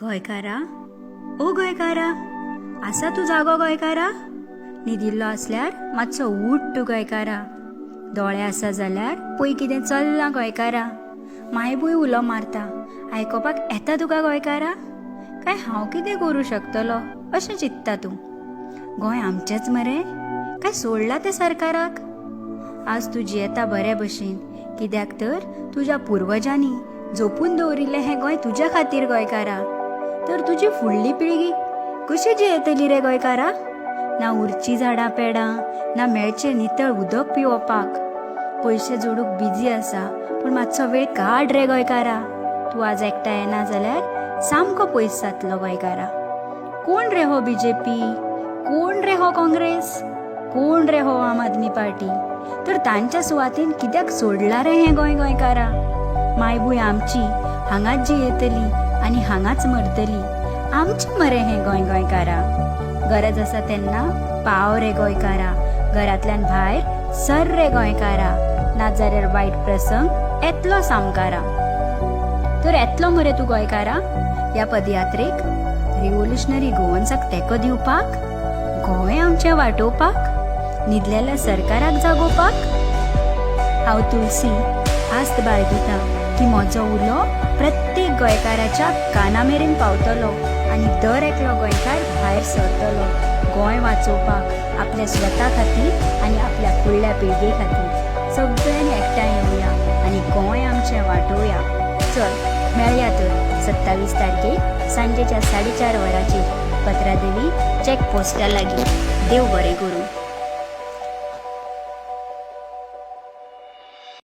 गोंयकारा, ओ गोंयकारा, आसा तूं जागो गोंयकारा? न्हिदिल्लो असल्यार मातसो उठ तूं गोंयकारा. दोळे आसा जाल्यार पळय कितें चल्लां गोंयकारा. मायबूय उलो मारता, आयकोपाक येता तुका गोंयकारा? काय हांव कितें करूं शकतलो अशें चिंत्ता तूं? गोंय आमचेंच मरे, काय सोडलां तें सरकाराक? आज तूं जियेता बरे भशेन, कित्याक तर तुज्या पुर्वजांनी जपून दवरिल्लें हें गोंय तुज्या खातीर गोंयकारा. तर तुजी फुडली पिळगी कशी जियेतली रे गोंयकारा? ना उरचीं झाडां पेडां, ना मेळचें नितळ उदक पिवपाक. पयशे जोडूंक बिजी आसा, पूण मातसो वेळ काड रे गोंयकारा. तूं आज एकठांय येना जाल्यार सामको पयस जातलो गोंयकारा. कोण रे हो BJP? कोण रे हो काँग्रेस? कोण रे हो आम आदमी पार्टी? तर तांच्या सुवातेन कित्याक सोडला रे हें गोंय गोंयकारा? मायबूय आमची हांगाच जियेतली आनी हांगाच मरतली. आमचें मरे हें गोंय गोंयकारा. गरज आसा तेन्ना पाव रे गोंयकारा. घरांतल्यान भायर सर रे गोंयकारा. नाजाल्यार वायट प्रसंग येतलो सामकारा. तर येतलो मरे तूं गोंयकारा ह्या पदयात्रेक? रिव्होल्युशनरी गोवन्साक तेंको दिवपाक? गोंय आमचें वाटोवपाक? न्हिदलेल्या सरकाराक जागोवपाक? हांव तुलसी आस्त बाळगितां की म्हजो उलो प्रत्येक गोंयकाराच्या काना मेरेन पावतलो आनी दर एकलो गोंयकार भायर सरतलो गोंय वाचोवपाक, आपल्या स्वता खातीर आनी आपल्या फुडल्या पिळगे खातीर. सगळ्यांनी एकठांय येवया आनी गोंय आमचें वाटोवया. चल मेळया तर 27 तारखेक सांजेच्या 4:30 वरांचेर पत्रादेवी चॅक पोस्टा लागीं. देव बरें करूं.